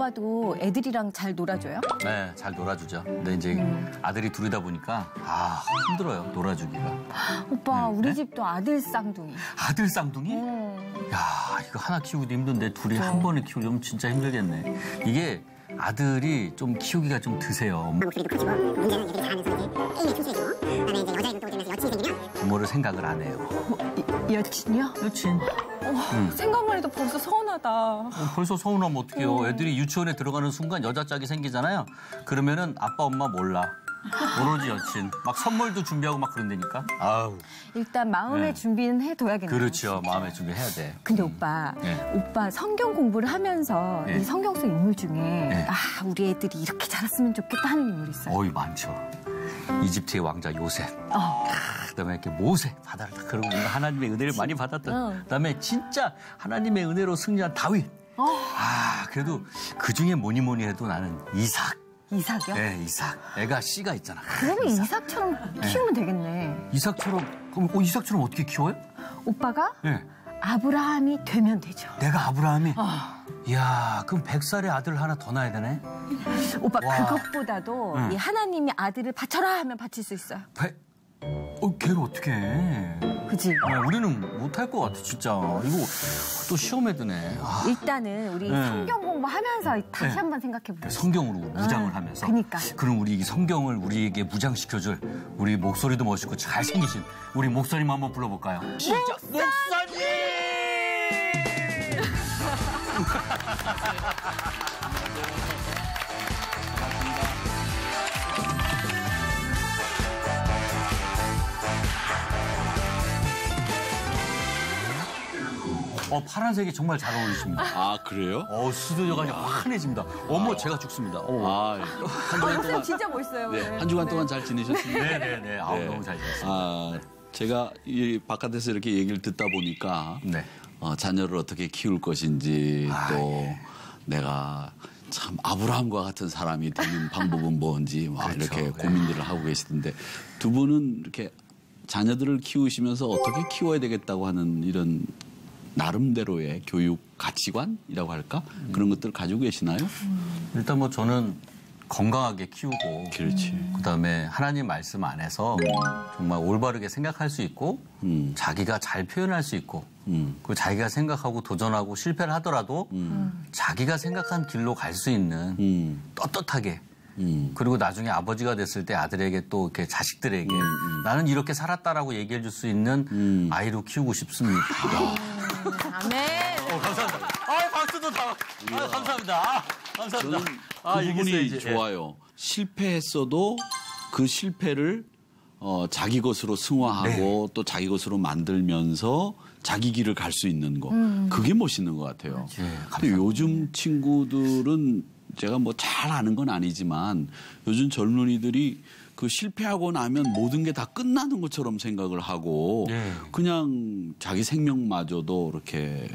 오빠도 애들이랑 잘 놀아줘요? 네, 잘 놀아주죠. 근데 이제 아들이 둘이다 보니까 힘들어요, 놀아주기가. 오빠, 네. 우리 네? 집도 아들 쌍둥이. 아들 쌍둥이? 야, 이거 하나 키우기도 힘든데 둘이 한 번에 키우려면 진짜 힘들겠네. 이게 아들이 좀 키우기가 좀 드세요. 목소리도 커지고 문제는 애들이 잘하면서 이제 게임에 충실해지고 그다음에 이제 여자애들 또 오면서 여친이 생기면 부모를 생각을 안 해요. 여친이요? 여친. 생각만 해도 벌써 서운하다. 벌써 서운하면 어떡해요. 애들이 유치원에 들어가는 순간 여자 짝이 생기잖아요. 그러면은 아빠 엄마 몰라. 오로지 여친. 막 선물도 준비하고 막 그런다니까. 아우. 일단 마음의 네. 준비는 해둬야겠네요. 그렇죠. 마음의 준비해야 돼. 근데 오빠, 네. 오빠 성경 공부를 하면서 네. 이 성경 속 인물 중에 네. 우리 애들이 이렇게 자랐으면 좋겠다 하는 인물 있어요? 어이, 많죠. 이집트의 왕자 요셉. 그다음에 이렇게 모세 바다를 다 걸고 하나님의 은혜를 많이 받았던. 그다음에 진짜 하나님의 은혜로 승리한 다윗. 그래도 그 중에 뭐니 해도 나는 이삭. 이삭이요? 네, 이삭. 애가 씨가 있잖아. 그러면 이삭처럼 키우면 되겠네. 이삭처럼 그럼 이삭처럼 어떻게 키워요? 오빠가 네. 아브라함이 되면 되죠. 내가 아브라함이. 이야, 그럼 100살의 아들 하나 더 낳아야 되네. 오빠 와. 그것보다도 이 하나님이 아들을 바쳐라 하면 바칠 수 있어요. 걔를 어떻게 해? 그지? 우리는 못할 것 같아, 진짜. 이거 또 시험에 드네. 일단은 우리 네. 성경 공부하면서 다시 네. 한번 생각해 보자. 성경으로 무장을 하면서. 그니까. 그럼 우리 이 성경을 우리에게 무장시켜줄 우리 목소리도 멋있고 잘생기신 우리 목사님 한번 불러볼까요? 시작! 목사님! 파란색이 정말 잘 어울리십니다. 아, 그래요? 스튜디오가 그냥 환해집니다. 어머, 제가 죽습니다. 한 주간 동안, 진짜 멋있어요. 네, 오늘. 한 주간 동안 잘 지내셨습니까? 네네네. 너무 잘 지냈습니다. 제가 이 바깥에서 이렇게 얘기를 듣다 보니까 네. 자녀를 어떻게 키울 것인지 또 내가 참 아브라함과 같은 사람이 되는 방법은 뭔지 막 그렇죠. 이렇게 고민들을 하고 계시던데 두 분은 이렇게 자녀들을 키우시면서 어떻게 키워야 되겠다고 하는 이런 나름대로의 교육 가치관이라고 할까? 그런 것들을 가지고 계시나요? 일단 뭐 저는 건강하게 키우고 그렇지. 그다음에 하나님 말씀 안에서 정말 올바르게 생각할 수 있고 자기가 잘 표현할 수 있고 그리고 자기가 생각하고 도전하고 실패를 하더라도 자기가 생각한 길로 갈 수 있는 떳떳하게 그리고 나중에 아버지가 됐을 때 아들에게 또 이렇게 자식들에게 나는 이렇게 살았다라고 얘기해 줄 수 있는 아이로 키우고 싶습니다. 아멘. 감사합니다. 박수도 다. 감사합니다. 감사합니다. 저는 그 부분이 좋아요. 실패했어도 그 실패를 자기 것으로 승화하고 또 자기 것으로 만들면서 자기 길을 갈 수 있는 거. 그게 멋있는 것 같아요. 근데 요즘 친구들은 제가 뭐 잘 아는 건 아니지만 요즘 젊은이들이 그 실패하고 나면 모든 게 다 끝나는 것처럼 생각을 하고 그냥 자기 생명마저도 이렇게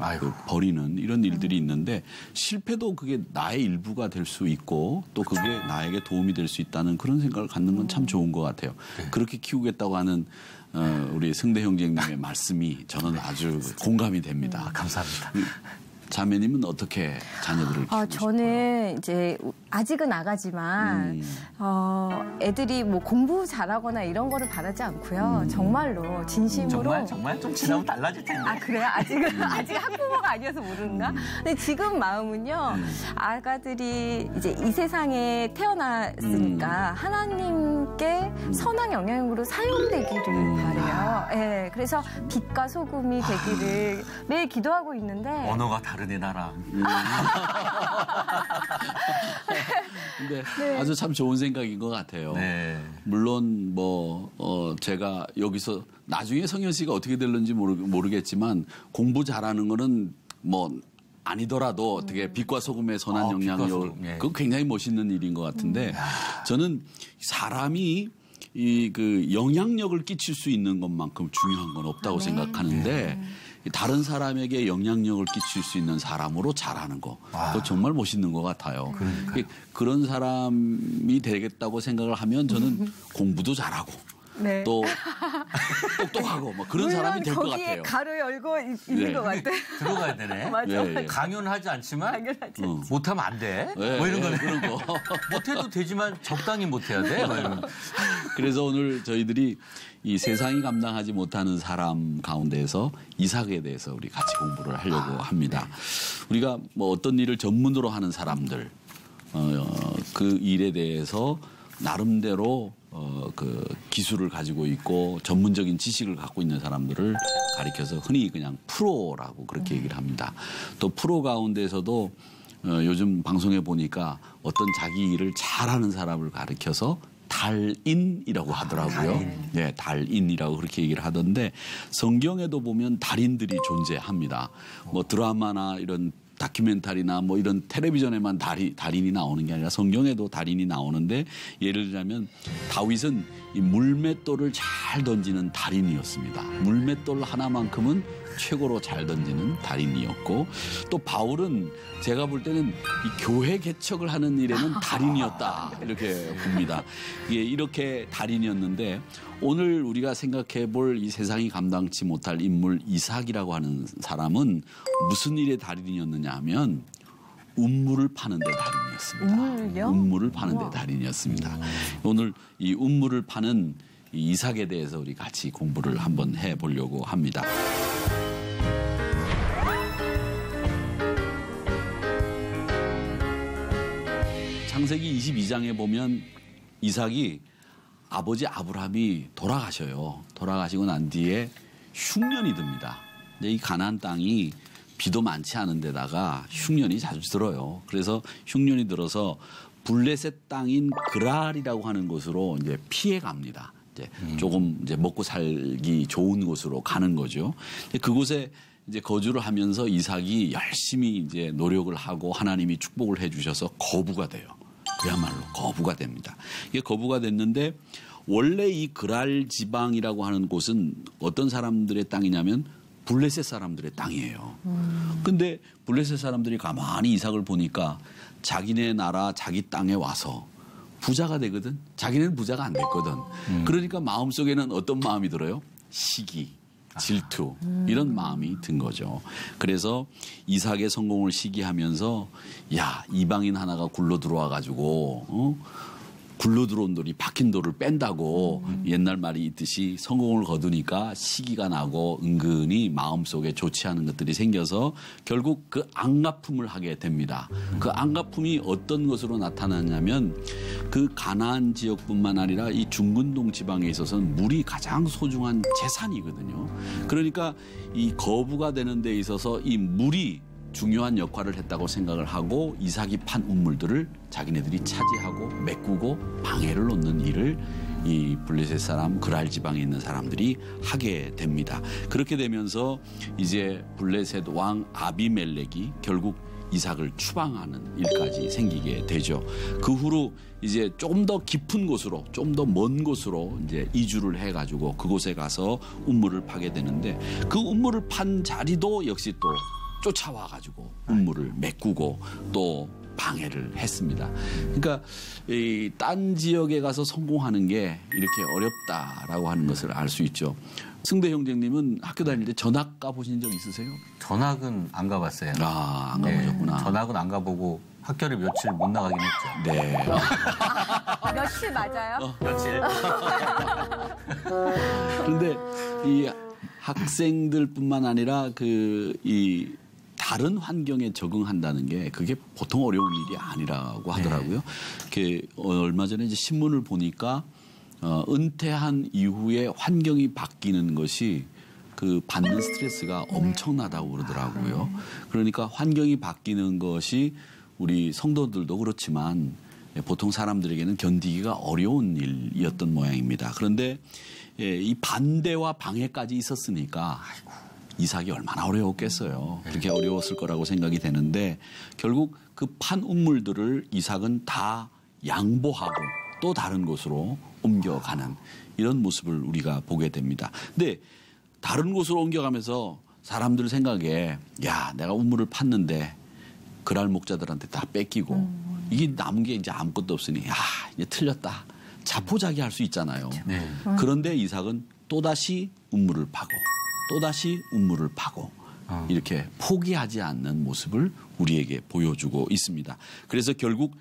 버리는 이런 일들이 있는데 실패도 그게 나의 일부가 될 수 있고 또 그게 나에게 도움이 될 수 있다는 그런 생각을 갖는 건 참 좋은 것 같아요. 그렇게 키우겠다고 하는 우리 승대 형제님의 말씀이 저는 아주 공감이 됩니다. 감사합니다. 자매님은 어떻게 자녀들을 키우고 저는 이제 아직은 아가지만 애들이 뭐 공부 잘하거나 이런 거를 바라지 않고요. 정말로 진심으로 정말 좀 지나면 달라질 텐데. 그래요? 아직 학부모가 아니어서 모르는가? 근데 지금 마음은요. 아가들이 이제 이 세상에 태어났으니까 하나님께 선한 영향으로 사용되기를 바래요. 예, 그래서 빛과 소금이 되기를 매일 기도하고 있는데 언어가 다르네 나랑. 근데 아주 참 좋은 생각인 것 같아요. 물론 제가 여기서 나중에 성현 씨가 어떻게 될는지 모르겠지만 공부 잘하는 거는 뭐 아니더라도 어떻게 빛과 소금의 선한 영향력을 그거 굉장히 멋있는 일인 것 같은데 저는 사람이 그 영향력을 끼칠 수 있는 것만큼 중요한 건 없다고 생각하는데 다른 사람에게 영향력을 끼칠 수 있는 사람으로 자라는 거. 그거 정말 멋있는 것 같아요. 그런 사람이 되겠다고 생각을 하면 저는 공부도 잘하고 네. 또 똑똑하고 뭐 그런 사람이 될 것 같아요. 거기에 가로 열고 있는 네. 것 같아요. 들어가야 되네. 맞아. 예, 예. 강요하지 않지만 당연하지. 못하면 안 돼. 네, 뭐 이런 거네. 그런 거. 못해도 되지만 적당히 못해야 돼. 뭐 이런. 그래서 오늘 저희들이 이 세상이 감당하지 못하는 사람 가운데에서 이삭에 대해서 우리 같이 공부를 하려고 합니다. 우리가 뭐 어떤 일을 전문으로 하는 사람들 그 일에 대해서 나름대로 그 기술을 가지고 있고 전문적인 지식을 갖고 있는 사람들을 가리켜서 흔히 그냥 프로라고 그렇게 얘기를 합니다. 또 프로 가운데서도 요즘 방송에 보니까 어떤 자기 일을 잘하는 사람을 가리켜서 달인이라고 하더라고요. 네, 달인이라고 그렇게 얘기를 하던데 성경에도 보면 달인들이 존재합니다. 뭐 드라마나 이런 다큐멘터리나 뭐 이런 텔레비전에만 달인이 나오는 게 아니라 성경에도 달인이 나오는데 예를 들자면 다윗은 이 물맷돌을 잘 던지는 달인이었습니다. 물맷돌 하나만큼은 최고로 잘 던지는 달인이었고 또 바울은 제가 볼 때는 이 교회 개척을 하는 일에는 달인이었다 이렇게 봅니다. 이렇게 달인이었는데 오늘 우리가 생각해 볼 이 세상이 감당치 못할 인물 이삭이라고 하는 사람은 무슨 일의 달인이었느냐 하면 운물을 파는 데 달인이었습니다. 운물을요? 운물을 파는 데 달인이었습니다. 오늘 이 운물을 파는 이 이삭에 대해서 우리 같이 공부를 한번 해보려고 합니다. 창세기 22장에 보면 이삭이 아버지 아브라함이 돌아가셔요. 돌아가시고 난 뒤에 흉년이 듭니다. 근데 이 가나안 땅이 비도 많지 않은 데다가 흉년이 자주 들어요. 그래서 흉년이 들어서 블레셋 땅인 그랄이라고 하는 곳으로 이제 피해 갑니다. 이제 조금 이제 먹고 살기 좋은 곳으로 가는 거죠. 그곳에 이제 거주를 하면서 이삭이 열심히 이제 노력을 하고 하나님이 축복을 해주셔서 거부가 돼요. 그야말로 거부가 됩니다. 이게 거부가 됐는데 원래 이 그랄 지방이라고 하는 곳은 어떤 사람들의 땅이냐면 블레셋 사람들의 땅이에요. 근데 블레셋 사람들이 가만히 이삭을 보니까 자기네 나라 자기 땅에 와서 부자가 되거든. 자기네는 부자가 안 됐거든. 그러니까 마음속에는 어떤 마음이 들어요? 시기, 질투 이런 마음이 든 거죠. 그래서 이삭의 성공을 시기하면서 야 이방인 하나가 굴러 들어와 가지고 굴러 들어온 돌이 박힌 돌을 뺀다고 옛날 말이 있듯이 성공을 거두니까 시기가 나고 은근히 마음속에 좋지 않은 것들이 생겨서 결국 그 앙가품을 하게 됩니다. 그 앙가품이 어떤 것으로 나타나냐면 그 가나안 지역뿐만 아니라 이 중근동 지방에 있어서는 물이 가장 소중한 재산이거든요. 그러니까 이 거부가 되는 데 있어서 이 물이 중요한 역할을 했다고 생각을 하고 이삭이 판 우물들을 자기네들이 차지하고 메꾸고 방해를 놓는 일을 이 블레셋 사람 그랄 지방에 있는 사람들이 하게 됩니다. 그렇게 되면서 이제 블레셋 왕 아비멜렉이 결국 이삭을 추방하는 일까지 생기게 되죠. 그 후로 이제 좀 더 깊은 곳으로, 좀 더 먼 곳으로 이제 이주를 해가지고 그곳에 가서 우물을 파게 되는데 그 우물을 판 자리도 역시 또 쫓아와가지고 우물을 메꾸고 또 방해를 했습니다. 그러니까 이 딴 지역에 가서 성공하는 게 이렇게 어렵다라고 하는 것을 알 수 있죠. 승대 형제님은 학교 다닐 때 전학 가보신 적 있으세요? 전학은 안 가봤어요. 아, 안 가보셨구나. 네, 전학은 안 가보고 학교를 며칠 못 나가긴 했죠. 네. 며칠 맞아요? 며칠. 그런데 이 학생들뿐만 아니라 이 다른 환경에 적응한다는 게 그게 보통 어려운 일이 아니라고 하더라고요. 그 얼마 전에 이제 신문을 보니까 은퇴한 이후에 환경이 바뀌는 것이 그 받는 스트레스가 엄청나다고 그러더라고요. 그러니까 환경이 바뀌는 것이 우리 성도들도 그렇지만 보통 사람들에게는 견디기가 어려운 일이었던 모양입니다. 그런데 이 반대와 방해까지 있었으니까 이삭이 얼마나 어려웠겠어요. 그렇게 어려웠을 거라고 생각이 되는데 결국 그 판 우물들을 이삭은 다 양보하고 또 다른 곳으로 옮겨가는 이런 모습을 우리가 보게 됩니다. 근데 다른 곳으로 옮겨가면서 사람들 생각에 야 내가 우물을 팠는데 그랄 목자들한테 다 뺏기고 이게 남은 게 이제 아무것도 없으니 야 이제 틀렸다. 자포자기할 수 있잖아요. 네. 그런데 이삭은 또다시 운물을 파고 또다시 운물을 파고 이렇게 포기하지 않는 모습을 우리에게 보여주고 있습니다. 그래서 결국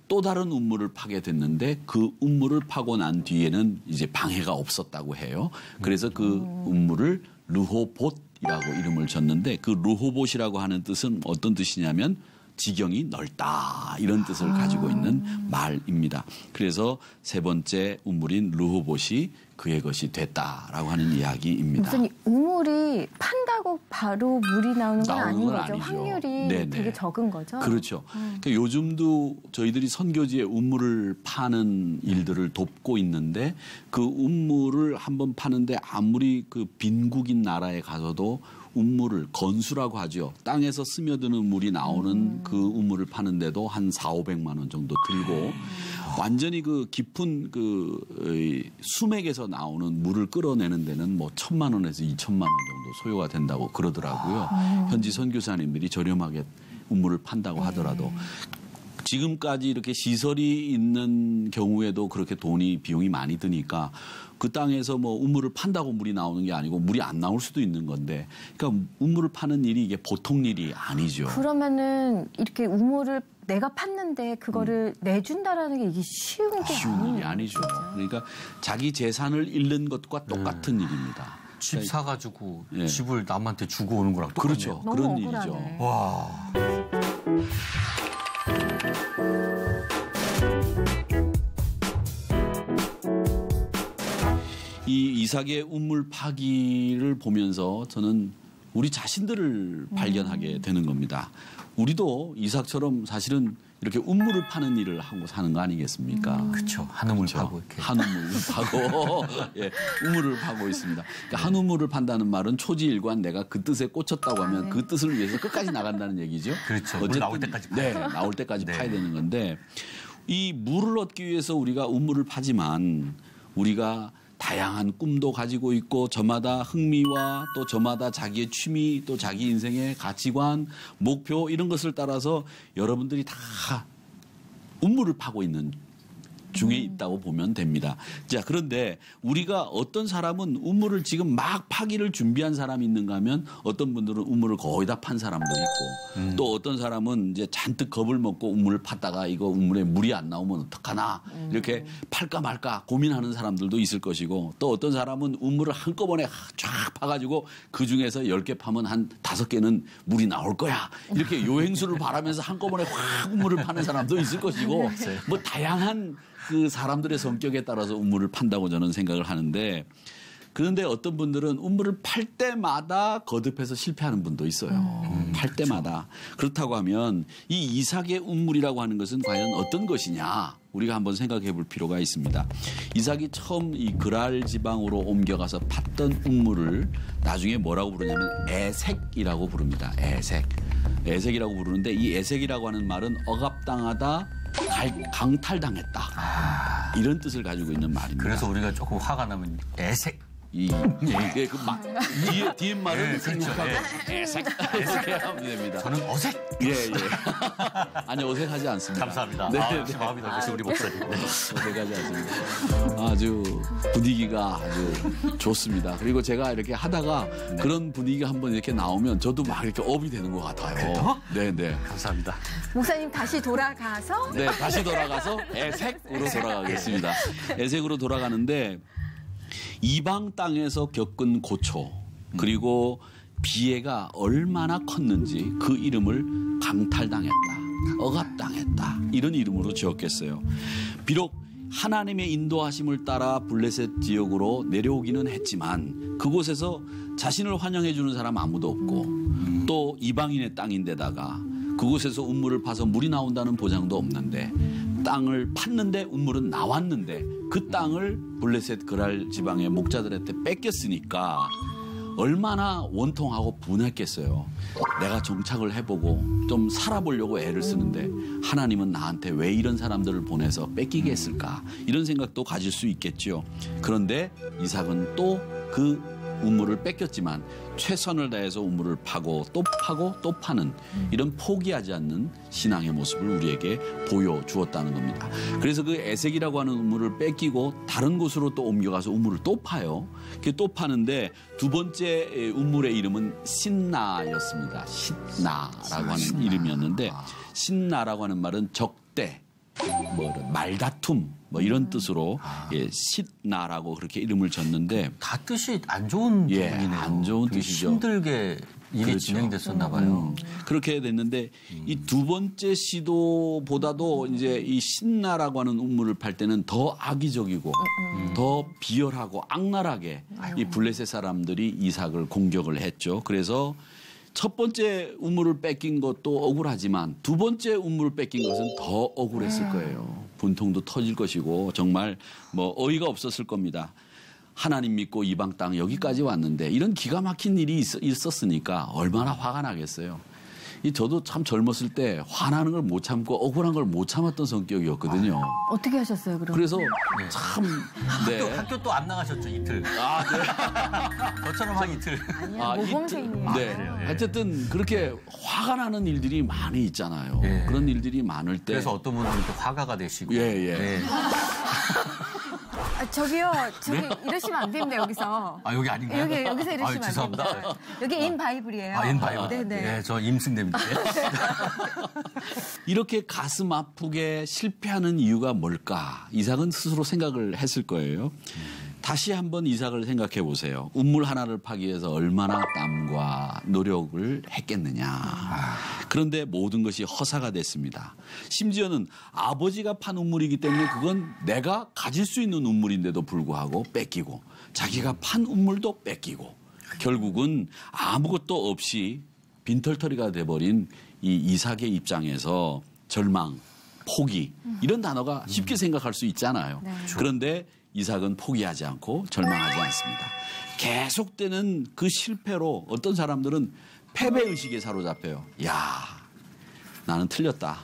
또 다른 운물을 파게 됐는데 그 운물을 파고 난 뒤에는 이제 방해가 없었다고 해요. 그래서 그 운물을 르호봇이라고 이름을 졌는데 그 르호봇이라고 하는 뜻은 어떤 뜻이냐면 지경이 넓다 이런 뜻을 가지고 있는 말입니다. 그래서 세 번째 우물인 르호봇이 그의 것이 됐다라고 하는 이야기입니다. 목사님, 우물이 판다고 바로 물이 나오는 건 아닌 거죠? 아니죠. 확률이 네네. 되게 적은 거죠? 그렇죠. 그러니까 요즘도 저희들이 선교지에 우물을 파는 일들을 돕고 있는데 그 우물을 한번 파는데 아무리 그 빈국인 나라에 가서도 우물을 건수라고 하죠. 땅에서 스며드는 물이 나오는 그 우물을 파는데도 한 4,500만 원 정도 들고 완전히 그 깊은 그 수맥에서 나오는 물을 끌어내는 데는 뭐 1,000만 원에서 2,000만 원 정도 소요가 된다고 그러더라고요. 현지 선교사님들이 저렴하게 우물을 판다고 하더라도 지금까지 이렇게 시설이 있는 경우에도 그렇게 비용이 많이 드니까 그 땅에서 뭐 우물을 판다고 물이 나오는 게 아니고 물이 안 나올 수도 있는 건데 그러니까 우물을 파는 일이 이게 보통 일이 아니죠. 그러면은 이렇게 우물을 내가 팠는데 그거를 내준다라는 게 이게 쉬운 일이 아니죠. 그러니까 자기 재산을 잃는 것과 똑같은 일입니다. 집 사가지고 집을 남한테 주고 오는 거랑 똑같네요. 그렇죠. 너무 그런 억울하네. 일이죠. 와. 이 이삭의 우물 파기를 보면서 저는 우리 자신들을 발견하게 되는 겁니다. 우리도 이삭처럼 사실은 이렇게 우물을 파는 일을 하고 사는 거 아니겠습니까? 그렇죠. 한 우물 파고 이렇게. 한 우물을 파고 예, 우물을 파고 있습니다. 그러니까 한 우물을 판다는 말은 초지일관 내가 그 뜻에 꽂혔다고 하면 그 뜻을 위해서 끝까지 나간다는 얘기죠. 그렇죠. 물 나올 때까지 네, 파야 나올 때까지 네. 파야 되는 건데 이 물을 얻기 위해서 우리가 우물을 파지만 우리가 다양한 꿈도 가지고 있고 저마다 흥미와 또 저마다 자기의 취미 또 자기 인생의 가치관, 목표 이런 것을 따라서 여러분들이 다 우물을 파고 있는 중에 있다고 보면 됩니다. 자, 그런데 우리가 어떤 사람은 우물을 지금 막 파기를 준비한 사람이 있는가 하면 어떤 분들은 우물을 거의 다 판 사람도 있고 또 어떤 사람은 이제 잔뜩 겁을 먹고 우물을 팠다가 이거 우물에 물이 안 나오면 어떡하나 이렇게 팔까 말까 고민하는 사람들도 있을 것이고 또 어떤 사람은 우물을 한꺼번에 쫙 파가지고 그중에서 10개 파면 한 5개는 물이 나올 거야. 이렇게 요행수를 바라면서 한꺼번에 확 우물을 파는 사람도 있을 것이고 뭐 다양한 그 사람들의 성격에 따라서 우물을 판다고 저는 생각을 하는데 그런데 어떤 분들은 우물을 팔 때마다 거듭해서 실패하는 분도 있어요. 팔 때마다. 그렇다고 하면 이 이삭의 우물이라고 하는 것은 과연 어떤 것이냐 우리가 한번 생각해 볼 필요가 있습니다. 이삭이 처음 이 그랄 지방으로 옮겨가서 팠던 우물을 나중에 뭐라고 부르냐면 에색이라고 부릅니다. 에색이라고 부르는데 이 에색이라고 하는 말은 억압당하다 강탈당했다. 이런 뜻을 가지고 있는 말입니다. 그래서 우리가 조금 화가 나면 애색. 뒤에 말은 네, 그렇죠. 애색 이렇게 하면 됩니다. 저는 어색. 예. 아니 어색하지 않습니다. 감사합니다. 네, 역시 마음이 넓으신 우리 목사님. 네. 어색하지 않습니다. 아주 분위기가 아주 좋습니다. 그리고 제가 이렇게 하다가 그런 분위기가 한번 이렇게 나오면 저도 막 이렇게 업이 되는 것 같아요. 네. 감사합니다. 목사님 다시 돌아가서 네, 다시 돌아가서 애색으로 돌아가겠습니다. 애색으로 돌아가는데 이방 땅에서 겪은 고초 그리고 비애가 얼마나 컸는지 그 이름을 강탈당했다, 억압당했다 이런 이름으로 지었겠어요. 비록 하나님의 인도하심을 따라 블레셋 지역으로 내려오기는 했지만 그곳에서 자신을 환영해 주는 사람 아무도 없고 또 이방인의 땅인데다가 그곳에서 우물을 파서 물이 나온다는 보장도 없는데 땅을 팠는데 우물은 나왔는데 그 땅을 블레셋 그랄 지방의 목자들한테 뺏겼으니까 얼마나 원통하고 분했겠어요. 내가 정착을 해보고 좀 살아보려고 애를 쓰는데 하나님은 나한테 왜 이런 사람들을 보내서 뺏기게 했을까 이런 생각도 가질 수 있겠죠. 그런데 이삭은 또 그 우물을 뺏겼지만 최선을 다해서 우물을 파고 또 파는 이런 포기하지 않는 신앙의 모습을 우리에게 보여주었다는 겁니다. 그래서 그 에색이라고 하는 우물을 뺏기고 다른 곳으로 또 옮겨가서 우물을 또 파요. 또 파는데 두 번째 우물의 이름은 신나였습니다. 신나라고 하는 이름이었는데 신나라고 하는 말은 적대, 말다툼 이런 뜻으로 신나라고 그렇게 이름을 졌는데 다 뜻이 안 좋은 부분이네요. 안 좋은 뜻이죠. 힘들게 일이 그렇죠. 진행됐었나 봐요. 그렇게 됐는데 이 두 번째 시도보다도 이제 이 신나라고 하는 우물을 팔 때는 더 악의적이고 더 비열하고 악랄하게 이 블레셋 사람들이 이삭을 공격을 했죠. 그래서 첫 번째 우물을 뺏긴 것도 억울하지만 두 번째 우물을 뺏긴 것은 더 억울했을 거예요. 분통도 터질 것이고 정말 어이가 없었을 겁니다. 하나님 믿고 이방 땅 여기까지 왔는데 이런 기가 막힌 일이 있었으니까 얼마나 화가 나겠어요. 저도 참 젊었을 때 화나는 걸 못 참고 억울한 걸 못 참았던 성격이었거든요. 어떻게 하셨어요, 그럼? 그래서 참 학교 또 안 나가셨죠, 이틀. 저처럼 한 이틀. 아니야, 모범생이에요. 네. 어쨌든 그렇게 화가 나는 일들이 많이 있잖아요. 예. 그런 일들이 많을 때. 그래서 어떤 분들은 또 화가가 되시고. 예. 저기요, 이러시면 안 됩니다, 여기서. 여기 아닌가요? 여기서 이러시면 안 죄송합니다. 됩니다. 여기 인 바이블이에요. 인 바이블. 네네. 네, 저 임승대입니다. 이렇게 가슴 아프게 실패하는 이유가 뭘까? 이삭은 스스로 생각을 했을 거예요. 다시 한번 이삭을 생각해 보세요. 우물 하나를 파기 위해서 얼마나 땀과 노력을 했겠느냐. 그런데 모든 것이 허사가 됐습니다. 심지어는 아버지가 판 우물이기 때문에 그건 내가 가질 수 있는 우물인데도 불구하고 뺏기고 자기가 판 우물도 뺏기고 결국은 아무것도 없이 빈털터리가 돼버린 이 이삭의 입장에서 절망, 포기 이런 단어가 쉽게 생각할 수 있잖아요. 네. 그런데 이삭은 포기하지 않고 절망하지 않습니다. 계속되는 그 실패로 어떤 사람들은 패배의식에 사로잡혀요. 야, 나는 틀렸다.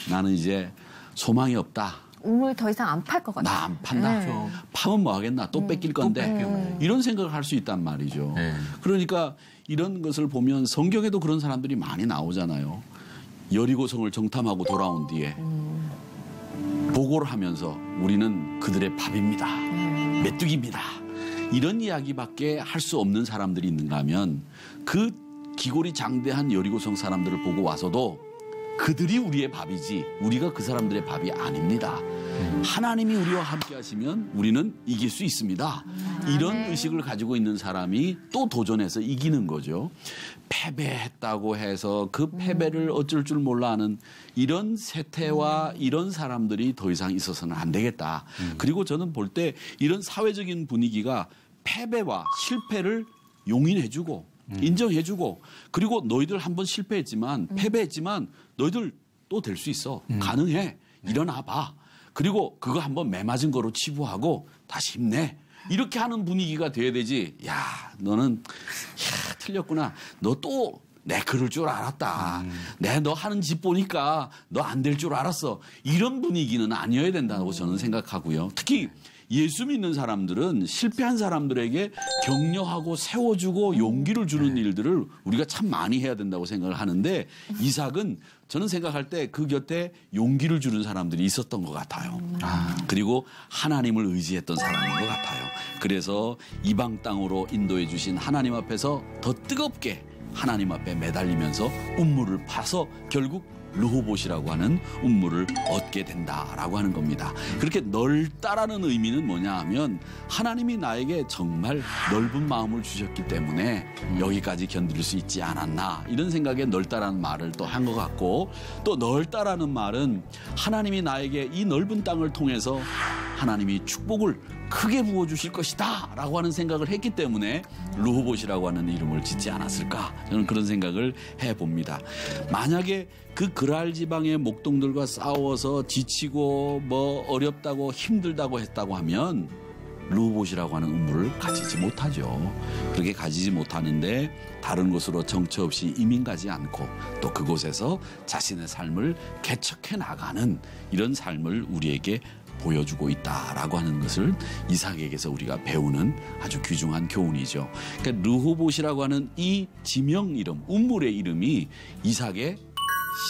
나는 이제 소망이 없다. 우물 더 이상 안 팔 것 같아요. 나 안 판다. 네. 파면 뭐 하겠나. 또 뺏길 건데. 이런 생각을 할 수 있단 말이죠. 네. 그러니까 이런 것을 보면 성경에도 그런 사람들이 많이 나오잖아요. 여리고성을 정탐하고 돌아온 뒤에 보고를 하면서 우리는 그들의 밥입니다. 메뚜기입니다. 이런 이야기밖에 할 수 없는 사람들이 있는가 하면 그 기골이 장대한 여리고성 사람들을 보고 와서도 그들이 우리의 밥이지 우리가 그 사람들의 밥이 아닙니다. 하나님이 우리와 함께 하시면 우리는 이길 수 있습니다. 이런 의식을 가지고 있는 사람이 또 도전해서 이기는 거죠. 패배했다고 해서 그 패배를 어쩔 줄 몰라 하는 이런 세태와 이런 사람들이 더 이상 있어서는 안 되겠다. 그리고 저는 볼 때 이런 사회적인 분위기가 패배와 실패를 용인해주고 인정해주고 그리고 너희들 한번 실패했지만 패배했지만 너희들 또 될 수 있어. 가능해. 일어나 봐. 그리고 그거 한번 매맞은 거로 치부하고 다시 힘내. 이렇게 하는 분위기가 돼야 되지. 야, 너는 틀렸구나. 너 또 내 그럴 줄 알았다. 내 너 하는 짓 보니까 너 안 될 줄 알았어. 이런 분위기는 아니어야 된다고 저는 생각하고요. 특히 예수 믿는 사람들은 실패한 사람들에게 격려하고 세워주고 용기를 주는 일들을 우리가 참 많이 해야 된다고 생각을 하는데 이삭은 저는 생각할 때 그 곁에 용기를 주는 사람들이 있었던 것 같아요. 그리고 하나님을 의지했던 사람인 것 같아요. 그래서 이방 땅으로 인도해 주신 하나님 앞에서 더 뜨겁게 하나님 앞에 매달리면서 운물을 파서 결국 르호봇이라고 하는 운물을 얻게 된다라고 하는 겁니다. 그렇게 넓다라는 의미는 뭐냐 하면 하나님이 나에게 정말 넓은 마음을 주셨기 때문에 여기까지 견딜 수 있지 않았나 이런 생각에 넓다라는 말을 또 한 것 같고 또 넓다라는 말은 하나님이 나에게 이 넓은 땅을 통해서 하나님이 축복을 크게 부어주실 것이다 라고 하는 생각을 했기 때문에 르호봇이라고 하는 이름을 짓지 않았을까 저는 그런 생각을 해봅니다. 만약에 그 그랄 지방의 목동들과 싸워서 지치고 뭐 어렵다고 힘들다고 했다고 하면 르호봇이라고 하는 우물을 가지지 못하죠. 그렇게 가지지 못하는데 다른 곳으로 정처 없이 이민 가지 않고 또 그곳에서 자신의 삶을 개척해 나가는 이런 삶을 우리에게 보여주고 있다라고 하는 것을 이삭에게서 우리가 배우는 아주 귀중한 교훈이죠. 그러니까 르호봇이라고 하는 이 지명 이름, 운물의 이름이 이삭의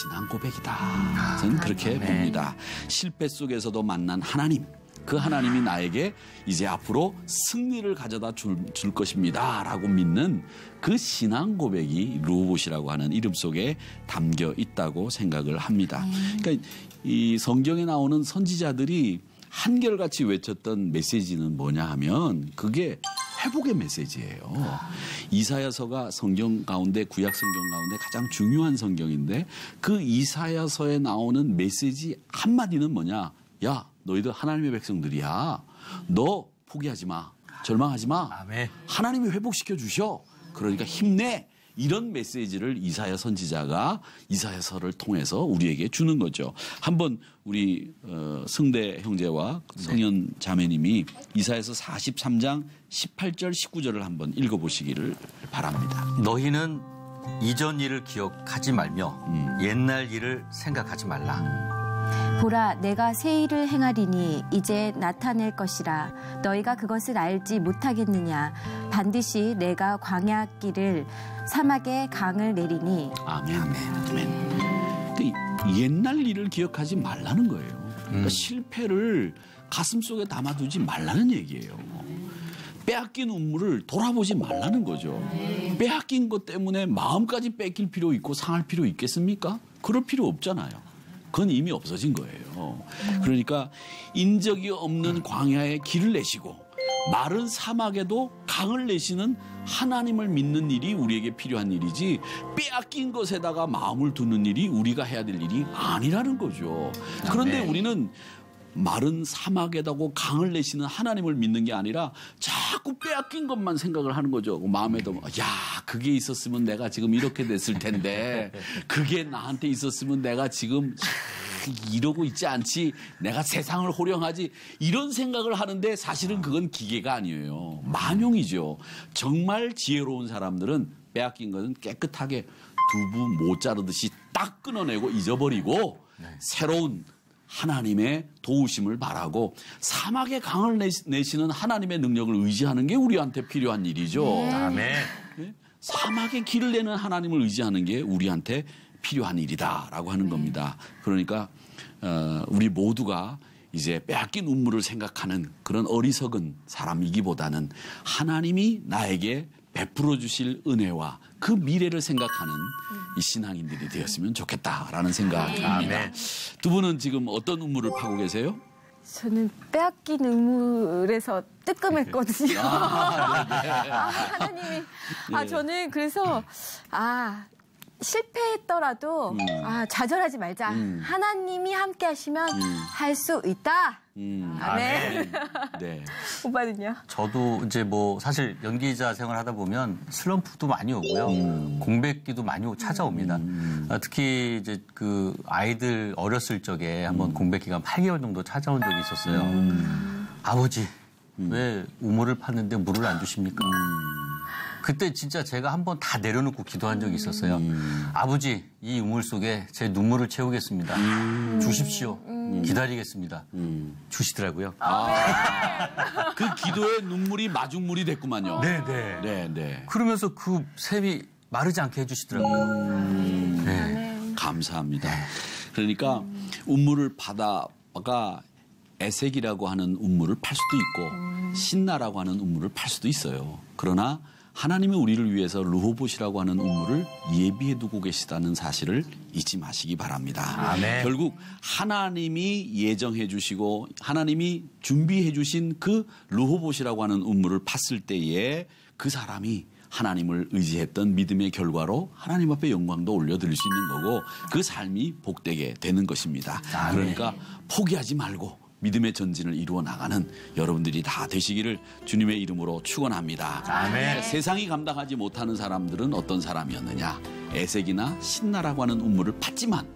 신앙 고백이다. 저는 그렇게 봅니다. 실패 속에서도 만난 하나님, 그 하나님이 나에게 이제 앞으로 승리를 가져다 줄 것입니다 라고 믿는 그 신앙 고백이 르호봇이라고 하는 이름 속에 담겨 있다고 생각을 합니다. 그러니까 이 성경에 나오는 선지자들이 한결같이 외쳤던 메시지는 뭐냐 하면 그게 회복의 메시지예요. 이사야서가 성경 가운데, 구약 성경 가운데 가장 중요한 성경인데 그 이사야서에 나오는 메시지 한마디는 뭐냐? 야, 너희들 하나님의 백성들이야. 너 포기하지 마. 절망하지 마. 아멘. 하나님이 회복시켜 주셔. 그러니까 힘내. 이런 메시지를 이사야 선지자가 이사야서를 통해서 우리에게 주는 거죠. 한번 우리 승대 형제와 성현 자매님이 이사야서 43장 18절 19절을 한번 읽어보시기를 바랍니다. 너희는 이전 일을 기억하지 말며 옛날 일을 생각하지 말라. 보라, 내가 새 일을 행하리니 이제 나타낼 것이라. 너희가 그것을 알지 못하겠느냐. 반드시 내가 광야길을 사막에 강을 내리니. 아멘. 아멘. 그러니까 옛날 일을 기억하지 말라는 거예요. 그러니까 실패를 가슴속에 담아두지 말라는 얘기예요. 빼앗긴 운물을 돌아보지 말라는 거죠. 빼앗긴 것 때문에 마음까지 뺏길 필요 있고 상할 필요 있겠습니까? 그럴 필요 없잖아요. 그건 이미 없어진 거예요. 그러니까 인적이 없는 광야에 길을 내시고 마른 사막에도 강을 내시는 하나님을 믿는 일이 우리에게 필요한 일이지 빼앗긴 것에다가 마음을 두는 일이 우리가 해야 될 일이 아니라는 거죠. 그런데 우리는 마른 사막에다고 강을 내시는 하나님을 믿는 게 아니라 자꾸 빼앗긴 것만 생각을 하는 거죠. 마음에도 야, 그게 있었으면 내가 지금 이렇게 됐을 텐데 그게 나한테 있었으면 내가 지금 이러고 있지 않지, 내가 세상을 호령하지, 이런 생각을 하는데 사실은 그건 기계가 아니에요. 만용이죠. 정말 지혜로운 사람들은 빼앗긴 것은 깨끗하게 두부 못 자르듯이 딱 끊어내고 잊어버리고 새로운 하나님의 도우심을 바라고 사막에 강을 내시는 하나님의 능력을 의지하는 게 우리한테 필요한 일이죠. 아멘. 사막에 길을 내는 하나님을 의지하는 게 우리한테 필요한 일이다라고 하는 겁니다. 그러니까 우리 모두가 이제 빼앗긴 운물을 생각하는 그런 어리석은 사람이기보다는 하나님이 나에게 베풀어 주실 은혜와 그 미래를 생각하는 이 신앙인들이 되었으면 좋겠다라는 생각입니다. 두 분은 지금 어떤 운물을 파고 계세요? 저는 빼앗긴 우물에서 뜨끔했거든요. 하나님이. 저는 그래서, 실패했더라도, 좌절하지 말자. 하나님이 함께 하시면 할 수 있다. 아멘. 네. 오빠는요? 저도 이제 뭐 사실 연기자 생활하다 보면 슬럼프도 많이 오고요. 공백기도 많이 찾아옵니다. 특히 이제 그 아이들 어렸을 적에 한번 공백기가 8개월 정도 찾아온 적이 있었어요. 아버지, 왜 우물을 팠는데 물을 안 주십니까? 그때 진짜 제가 한번 다 내려놓고 기도한 적이 있었어요. 아버지, 이 우물 속에 제 눈물을 채우겠습니다. 주십시오. 기다리겠습니다. 주시더라고요. 그 기도의 눈물이 마중물이 됐구만요. 네. 그러면서 그 샘이 마르지 않게 해주시더라고요. 네. 감사합니다. 그러니까 운물을 받아가 에색이라고 하는 운물을 팔 수도 있고 신나라고 하는 운물을 팔 수도 있어요. 그러나 하나님이 우리를 위해서 르호봇이라고 하는 운물을 예비해 두고 계시다는 사실을 잊지 마시기 바랍니다. 아멘. 결국 하나님이 예정해 주시고 하나님이 준비해 주신 그 르호봇이라고 하는 운물을 팠을 때에 그 사람이 하나님을 의지했던 믿음의 결과로 하나님 앞에 영광도 올려드릴 수 있는 거고 그 삶이 복되게 되는 것입니다. 그러니까 포기하지 말고 믿음의 전진을 이루어 나가는 여러분들이 다 되시기를 주님의 이름으로 축원합니다. 아멘. 세상이 감당하지 못하는 사람들은 어떤 사람이었느냐? 에색이나 신나라고 하는 운물을 팠지만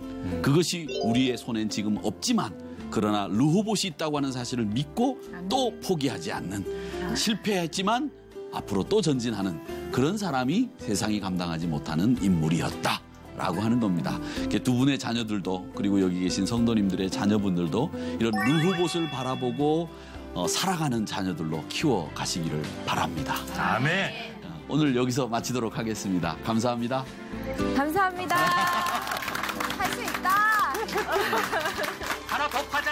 그것이 우리의 손엔 지금 없지만 그러나 르호봇이 있다고 하는 사실을 믿고 또 포기하지 않는, 실패했지만 앞으로 또 전진하는 그런 사람이 세상이 감당하지 못하는 인물이었다. 라고 하는 겁니다. 두 분의 자녀들도 그리고 여기 계신 성도님들의 자녀분들도 이런 르호봇을 바라보고 살아가는 자녀들로 키워 가시기를 바랍니다. 아멘. 오늘 여기서 마치도록 하겠습니다. 감사합니다. 감사합니다. 할 수 있다. 하나 더 파자.